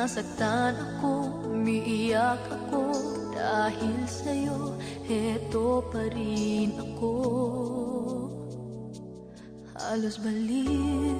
Nasaktan ako, umiiyak ako, dahil sa'yo, heto pa rin ako. Halos baliw